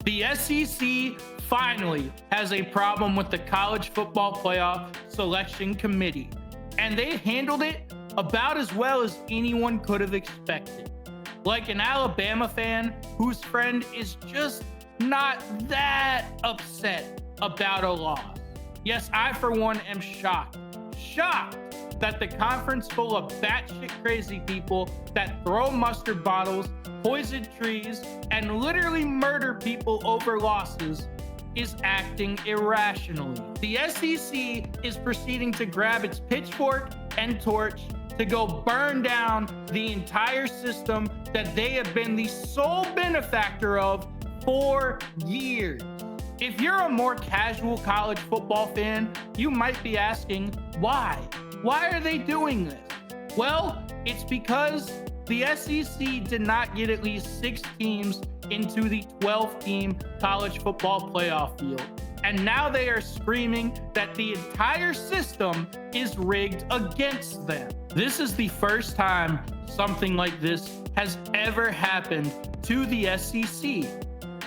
The SEC finally has a problem with the College Football Playoff Selection Committee, and they handled it about as well as anyone could have expected. Like an Alabama fan whose friend is just not that upset about a loss. Yes, I for one am shocked that the conference full of batshit crazy people that throw mustard bottles, poison trees, and literally murder people over losses is acting irrationally. The SEC is proceeding to grab its pitchfork and torch to go burn down the entire system that they have been the sole benefactor of for years. If you're a more casual college football fan, you might be asking, why? Why are they doing this? Well, it's because the SEC did not get at least 6 teams into the 12-team college football playoff field. And now they are screaming that the entire system is rigged against them. This is the first time something like this has ever happened to the SEC.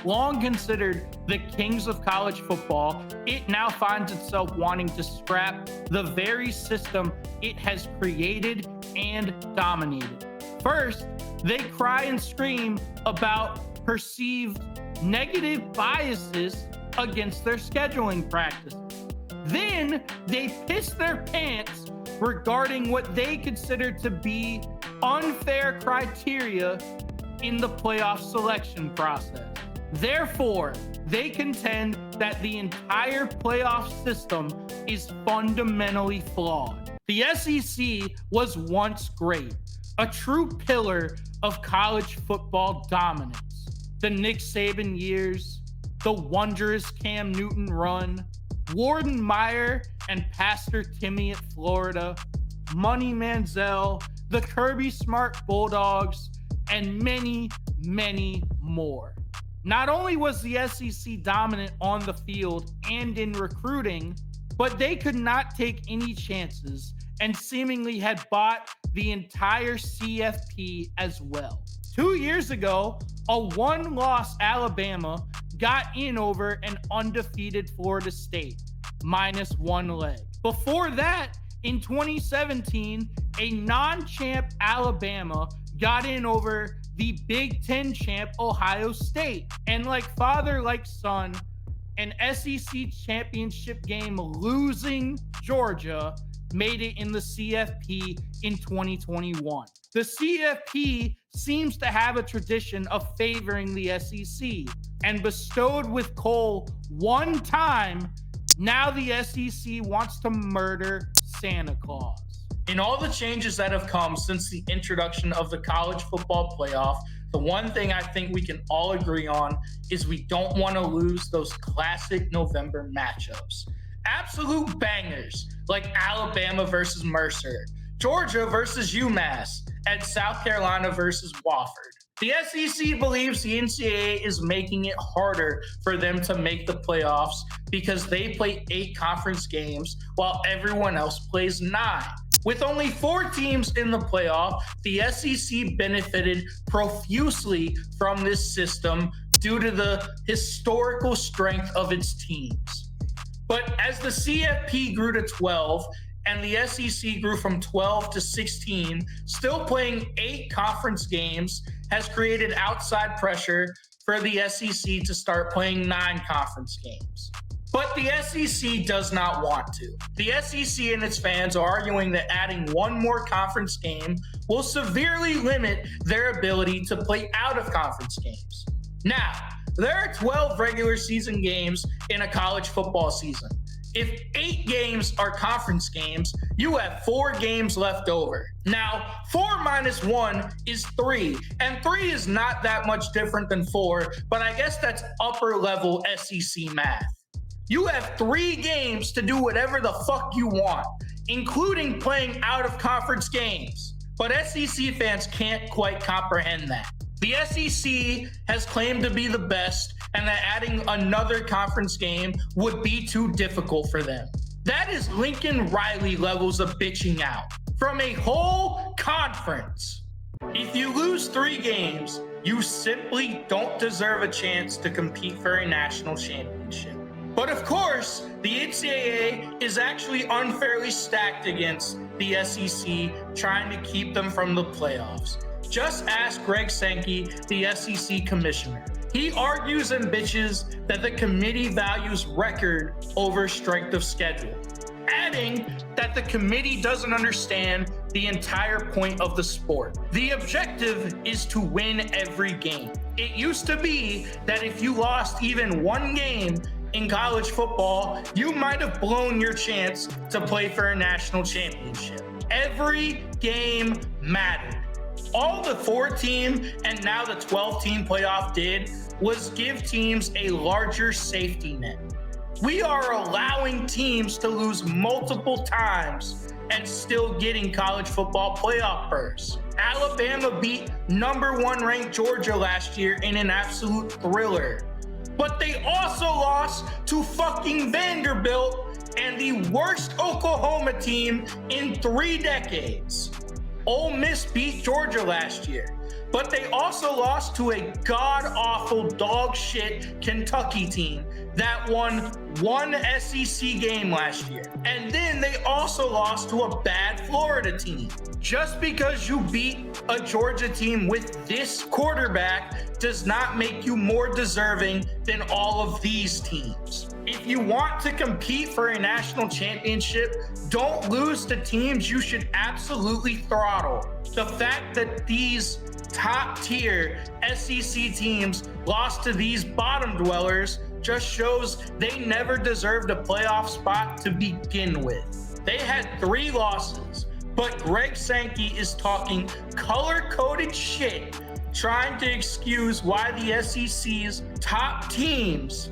Long considered the kings of college football, it now finds itself wanting to scrap the very system it has created and dominated. First, they cry and scream about perceived negative biases against their scheduling practices. Then they piss their pants regarding what they consider to be unfair criteria in the playoff selection process. Therefore, they contend that the entire playoff system is fundamentally flawed. The SEC was once great, a true pillar of college football dominance. The Nick Saban years, the wondrous Cam Newton run, Warden Meyer and Pastor Timmy at Florida, Money Manziel, the Kirby Smart Bulldogs, and many, many more. Not only was the SEC dominant on the field and in recruiting, but they could not take any chances and seemingly had bought the entire CFP as well. 2 years ago, a one-loss Alabama got in over an undefeated Florida State, minus 1 leg. Before that, in 2017, a non-champ Alabama got in over the Big Ten champ Ohio State. And like father, like son, an SEC championship game losing Georgia made it in the CFP in 2021. The CFP seems to have a tradition of favoring the SEC, and bestowed with Cole one time, now the SEC wants to murder Santa Claus. In all the changes that have come since the introduction of the college football playoff, the one thing I think we can all agree on is we don't want to lose those classic November matchups. Absolute bangers like Alabama versus Mercer, Georgia versus UMass, and South Carolina versus Wofford. The SEC believes the NCAA is making it harder for them to make the playoffs because they play 8 conference games while everyone else plays 9. With only 4 teams in the playoff, the SEC benefited profusely from this system due to the historical strength of its teams. But as the CFP grew to 12 and the SEC grew from 12 to 16, still playing 8 conference games has created outside pressure for the SEC to start playing 9 conference games. But the SEC does not want to. The SEC and its fans are arguing that adding 1 more conference game will severely limit their ability to play out of conference games. Now, there are 12 regular season games in a college football season. If 8 games are conference games, you have 4 games left over. Now, 4 minus 1 is 3, and 3 is not that much different than 4, but I guess that's upper level SEC math. You have 3 games to do whatever the fuck you want, including playing out of conference games. But SEC fans can't quite comprehend that. The SEC has claimed to be the best and that adding another conference game would be too difficult for them. That is Lincoln Riley levels of bitching out from a whole conference. If you lose 3 games, You simply don't deserve a chance to compete for a national championship. But of course, the NCAA is actually unfairly stacked against the SEC, trying to keep them from the playoffs. Just ask Greg Sankey, the SEC commissioner. He argues and bitches that the committee values record over strength of schedule, adding that the committee doesn't understand the entire point of the sport. The objective is to win every game. It used to be that if you lost even one game in college football, you might have blown your chance to play for a national championship. Every game mattered. All the 4-team and now the 12-team playoff did was give teams a larger safety net. We are allowing teams to lose multiple times and still getting college football playoff berths. Alabama beat #1 ranked Georgia last year in an absolute thriller. But they also lost to fucking Vanderbilt and the worst Oklahoma team in 3 decades. Ole Miss beat Georgia last year, but they also lost to a god-awful dog shit Kentucky team that won one SEC game last year. And then they also lost to a bad Florida team. Just because you beat a Georgia team with this quarterback does not make you more deserving than all of these teams. If you want to compete for a national championship, don't lose to teams you should absolutely throttle. The fact that these top tier SEC teams lost to these bottom dwellers just shows they never deserved a playoff spot to begin with. They had 3 losses, but Greg Sankey is talking color-coded shit, trying to excuse why the SEC's top teams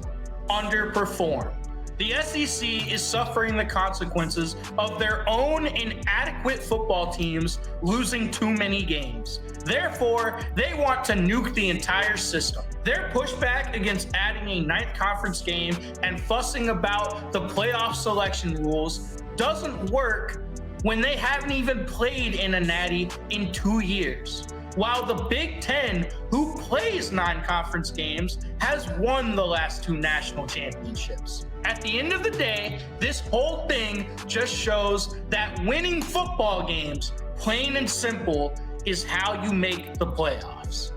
underperform. The SEC is suffering the consequences of their own inadequate football teams losing too many games. Therefore, they want to nuke the entire system. Their pushback against adding a 9th conference game and fussing about the playoff selection rules doesn't work when they haven't even played in a natty in 2 years. While the Big Ten, who plays 9 conference games, has won the last 2 national championships. At the end of the day, this whole thing just shows that winning football games, plain and simple, is how you make the playoffs.